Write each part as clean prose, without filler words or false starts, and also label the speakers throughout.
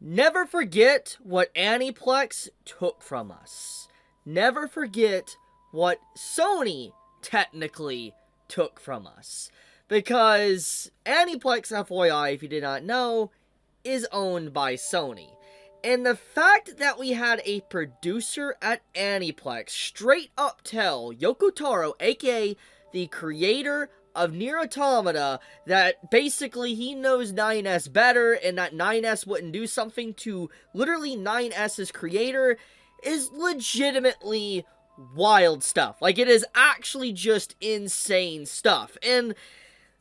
Speaker 1: Never forget what Aniplex took from us. Never forget what Sony technically took from us. Because Aniplex, FYI, if you did not know, is owned by Sony. And the fact that we had a producer at Aniplex straight up tell Yoko Taro, aka the creator of Nier Automata, that basically he knows 9S better and that 9S wouldn't do something to literally 9S's creator is legitimately wild stuff. Like, it is actually just insane stuff. And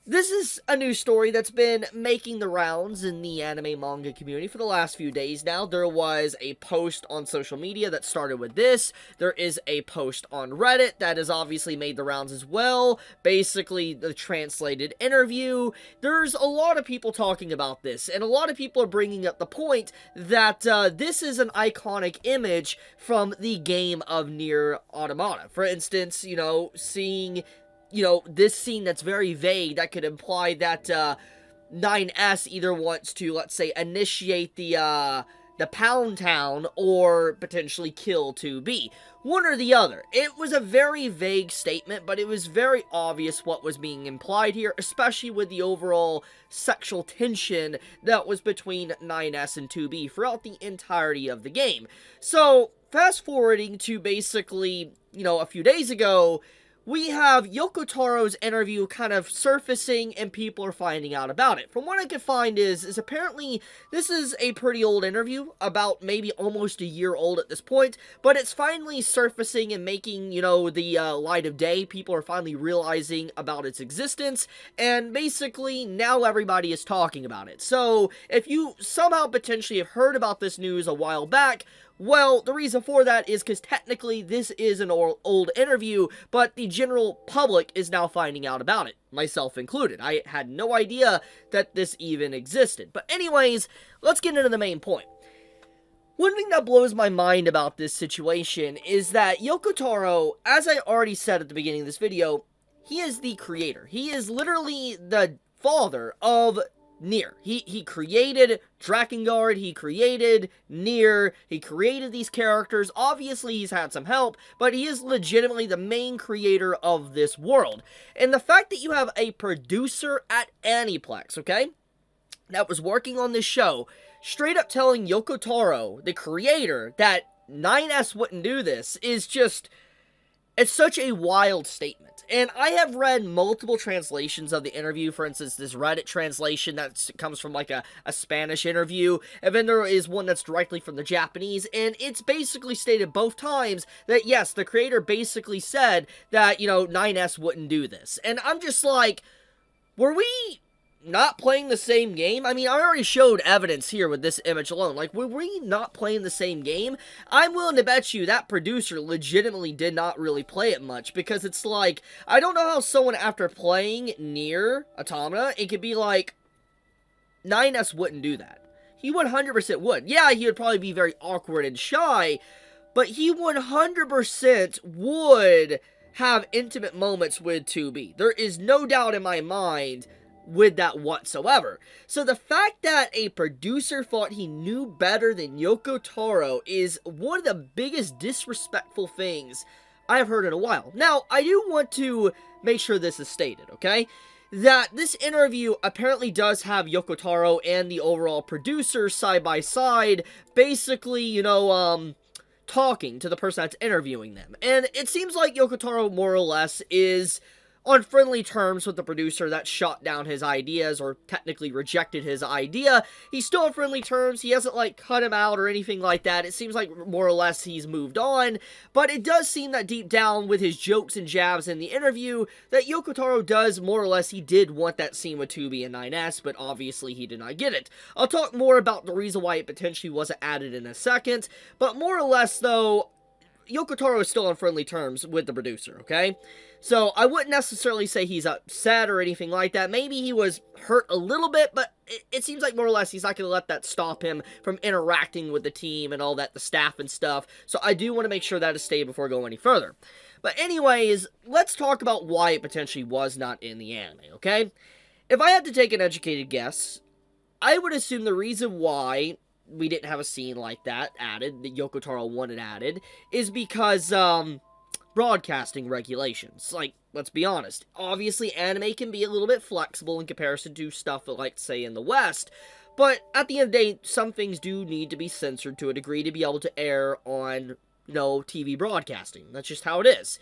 Speaker 1: this is a news story that's been making the rounds in the anime manga community for the last few days now. There was a post on social media that started with this. There is a post on Reddit that has obviously made the rounds as well. Basically, the translated interview. There's a lot of people talking about this, and a lot of people are bringing up the point that this is an iconic image from the game of Nier Automata. For instance, seeing this scene that's very vague that could imply that 9S either wants to, let's say, initiate the Pound Town or potentially kill 2B. One or the other. It was a very vague statement, but it was very obvious what was being implied here, especially with the overall sexual tension that was between 9S and 2B throughout the entirety of the game. So, fast forwarding to basically, a few days ago, we have Yoko Taro's interview kind of surfacing and people are finding out about it. From what I could find is apparently this is a pretty old interview, about maybe almost a year old at this point, but it's finally surfacing and making, the light of day. People are finally realizing about its existence, and basically now everybody is talking about it. So if you somehow potentially have heard about this news a while back, well, the reason for that is because technically this is an old interview, but the general public is now finding out about it, myself included. I had no idea that this even existed. But anyways, let's get into the main point. One thing that blows my mind about this situation is that Yoko Taro, as I already said at the beginning of this video, he is the creator. He is literally the father of Nier. He created Drakengard, he created Nier, he created these characters. Obviously, he's had some help, but he is legitimately the main creator of this world. And the fact that you have a producer at Aniplex, okay, that was working on this show, straight up telling Yoko Taro, the creator, that 9S wouldn't do this is just... it's such a wild statement. And I have read multiple translations of the interview. For instance, this Reddit translation that comes from like a Spanish interview. And then there is one that's directly from the Japanese. And it's basically stated both times that yes, the creator basically said that, 9S wouldn't do this. And I'm just like, were we not playing the same game? I mean, I already showed evidence here with this image alone. Like, were we not playing the same game? I'm willing to bet you that producer legitimately did not really play it much, because it's like, I don't know how someone after playing Nier Automata, it could be like, 9S wouldn't do that. He 100% would. Yeah, he would probably be very awkward and shy, but he 100% would have intimate moments with 2B. There is no doubt in my mind with that whatsoever. So the fact that a producer thought he knew better than Yoko Taro is one of the biggest disrespectful things I've heard in a while. Now, I do want to make sure this is stated, okay? That this interview apparently does have Yoko Taro and the overall producer side by side, basically, talking to the person that's interviewing them. And it seems like Yoko Taro more or less is on friendly terms with the producer that shot down his ideas, or technically rejected his idea. He's still on friendly terms. He hasn't, cut him out or anything like that. It seems like more or less he's moved on. But it does seem that deep down, with his jokes and jabs in the interview, that Yoko Taro does, more or less, he did want that scene with 2B and 9S, but obviously he did not get it. I'll talk more about the reason why it potentially wasn't added in a second. But more or less, though, Yoko Taro is still on friendly terms with the producer, okay? So, I wouldn't necessarily say he's upset or anything like that. Maybe he was hurt a little bit, but it seems like more or less he's not going to let that stop him from interacting with the team and all that, the staff and stuff. So, I do want to make sure that is stated before I go any further. But anyways, let's talk about why it potentially was not in the anime, okay? If I had to take an educated guess, I would assume the reason why we didn't have a scene like that added, that Yoko Taro wanted added, is because, broadcasting regulations. Like, let's be honest. Obviously, anime can be a little bit flexible in comparison to stuff like, say, in the West. But at the end of the day, some things do need to be censored to a degree to be able to air on, TV broadcasting. That's just how it is.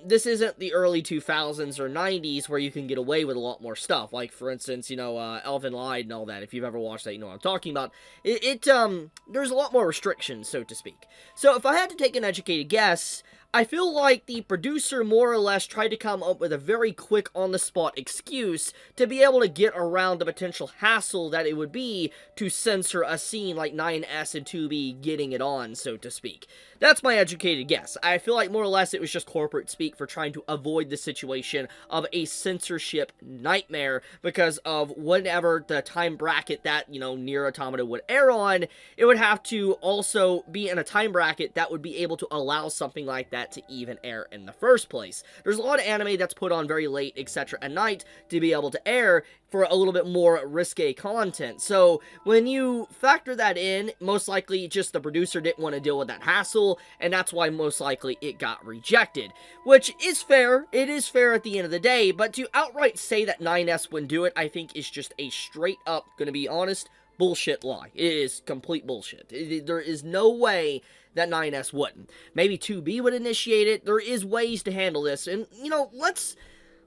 Speaker 1: This isn't the early 2000s or 90s where you can get away with a lot more stuff. Like, for instance, Elven Lied and all that. If you've ever watched that, you know what I'm talking about. There's a lot more restrictions, so to speak. So if I had to take an educated guess, I feel like the producer more or less tried to come up with a very quick on-the-spot excuse to be able to get around the potential hassle that it would be to censor a scene like 9S and 2B getting it on, so to speak. That's my educated guess. I feel like more or less it was just corporate speak for trying to avoid the situation of a censorship nightmare because of whatever the time bracket that, Nier Automata would air on, it would have to also be in a time bracket that would be able to allow something like that to even air in the first place. There's a lot of anime that's put on very late, etc. at night to be able to air for a little bit more risque content. So when you factor that in, most likely just the producer didn't want to deal with that hassle, and that's why most likely it got rejected. Which is fair. It is fair at the end of the day, but to outright say that 9S wouldn't do it, I think is just a straight up, gonna be honest, bullshit lie. It is complete bullshit. There is no way that 9S wouldn't. Maybe 2B would initiate it. There is ways to handle this, and,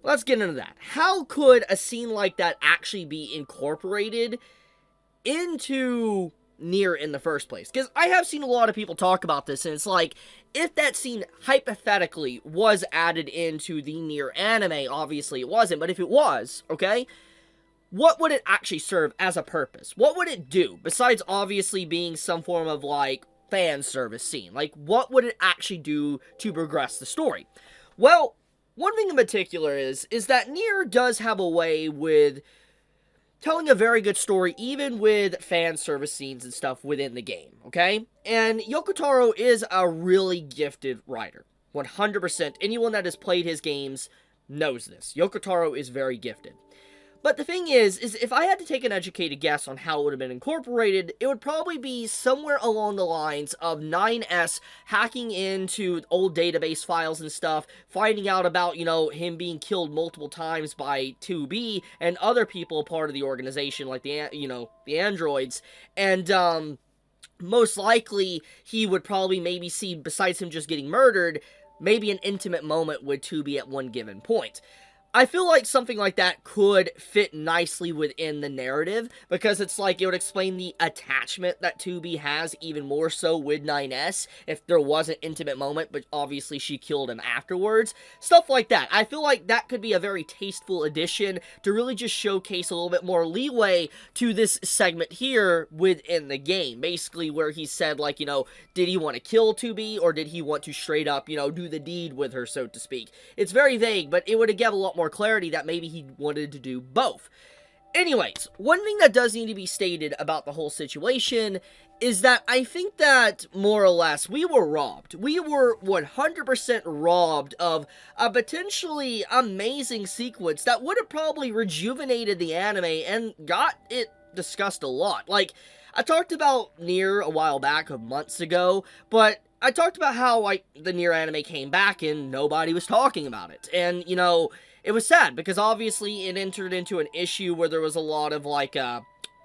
Speaker 1: let's get into that. How could a scene like that actually be incorporated into Nier in the first place? Because I have seen a lot of people talk about this, and it's like, if that scene hypothetically was added into the Nier anime, obviously it wasn't, but if it was, okay, what would it actually serve as a purpose? What would it do, besides obviously being some form of, fan service scene? What would it actually do to progress the story? Well, one thing in particular is that Nier does have a way with telling a very good story, even with fan service scenes and stuff within the game, okay? And Yoko Taro is a really gifted writer. 100%. Anyone that has played his games knows this. Yoko Taro is very gifted. But the thing is if I had to take an educated guess on how it would have been incorporated, it would probably be somewhere along the lines of 9S hacking into old database files and stuff, finding out about, him being killed multiple times by 2B and other people part of the organization, like the androids, and, most likely he would probably maybe see, besides him just getting murdered, maybe an intimate moment with 2B at one given point. I feel like something like that could fit nicely within the narrative, because it's like it would explain the attachment that 2B has even more so with 9S, if there was an intimate moment, but obviously she killed him afterwards. Stuff like that. I feel like that could be a very tasteful addition to really just showcase a little bit more leeway to this segment here within the game. Basically where he said, did he want to kill 2B, or did he want to straight up, do the deed with her, so to speak. It's very vague, but it would have given a lot more clarity that maybe he wanted to do both. Anyways, one thing that does need to be stated about the whole situation is that I think that, more or less, we were robbed. We were 100% robbed of a potentially amazing sequence that would have probably rejuvenated the anime and got it discussed a lot. I talked about Nier a while back, months ago, but I talked about how, the Nier anime came back and nobody was talking about it. And, it was sad, because obviously it entered into an issue where there was a lot of,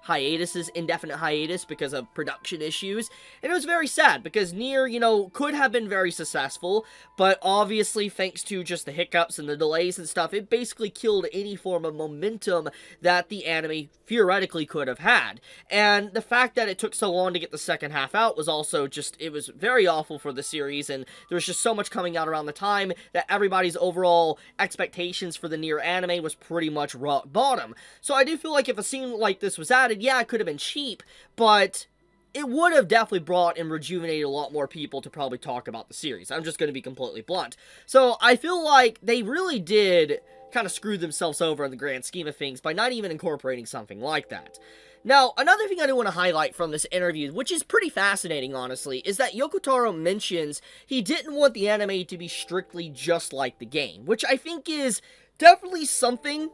Speaker 1: hiatuses, indefinite hiatus, because of production issues, and it was very sad, because Nier, could have been very successful, but obviously, thanks to just the hiccups and the delays and stuff, it basically killed any form of momentum that the anime theoretically could have had, and the fact that it took so long to get the second half out was also just, it was very awful for the series, and there was just so much coming out around the time that everybody's overall expectations for the Nier anime was pretty much rock bottom. So I do feel like if a scene like this was added, yeah, it could have been cheap, but it would have definitely brought and rejuvenated a lot more people to probably talk about the series. I'm just going to be completely blunt. So I feel like they really did kind of screw themselves over in the grand scheme of things by not even incorporating something like that. Now, another thing I do want to highlight from this interview, which is pretty fascinating, honestly, is that Yoko Taro mentions he didn't want the anime to be strictly just like the game, which I think is definitely something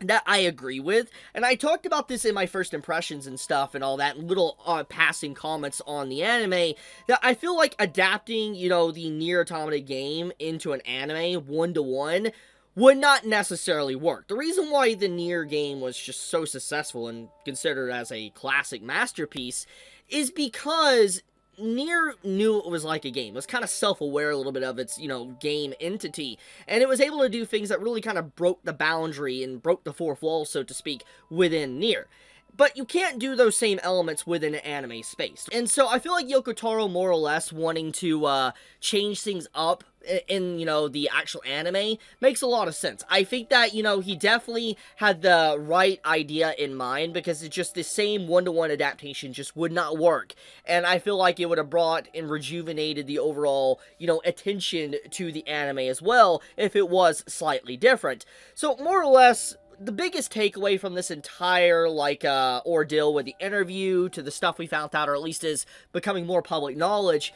Speaker 1: that I agree with, and I talked about this in my first impressions and stuff and all that little passing comments on the anime, that I feel like adapting, the Nier Automata game into an anime one-to-one would not necessarily work. The reason why the Nier game was just so successful and considered as a classic masterpiece is because Nier knew it was like a game. It was kind of self-aware a little bit of its, game entity. And it was able to do things that really kind of broke the boundary and broke the fourth wall, so to speak, within Nier. But you can't do those same elements within an anime space. And so I feel like Yoko Taro more or less wanting to change things up in, the actual anime makes a lot of sense. I think that, he definitely had the right idea in mind, because it's just the same one-to-one adaptation just would not work. And I feel like it would have brought and rejuvenated the overall, attention to the anime as well if it was slightly different. So more or less, the biggest takeaway from this entire, ordeal with the interview to the stuff we found out, or at least is becoming more public knowledge,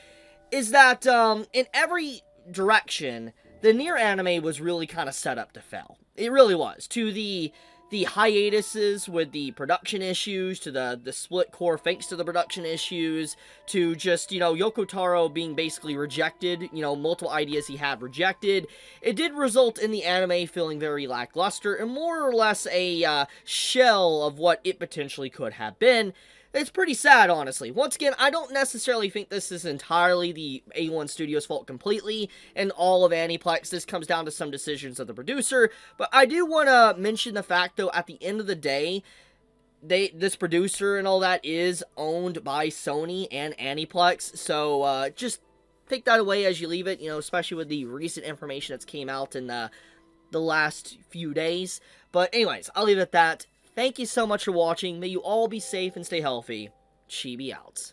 Speaker 1: is that, in every direction, the Nier anime was really kind of set up to fail. It really was. To the hiatuses with the production issues, to the split core thanks to the production issues, to just, Yoko Taro being basically rejected, multiple ideas he had rejected. It did result in the anime feeling very lackluster and more or less a shell of what it potentially could have been. It's pretty sad, honestly. Once again, I don't necessarily think this is entirely the A1 Studios' fault completely, and all of Aniplex. This comes down to some decisions of the producer, but I do want to mention the fact, though, at the end of the day, this producer and all that is owned by Sony and Aniplex, so just take that away as you leave it, especially with the recent information that's came out in the last few days. But anyways, I'll leave it at that. Thank you so much for watching. May you all be safe and stay healthy. Chibi out.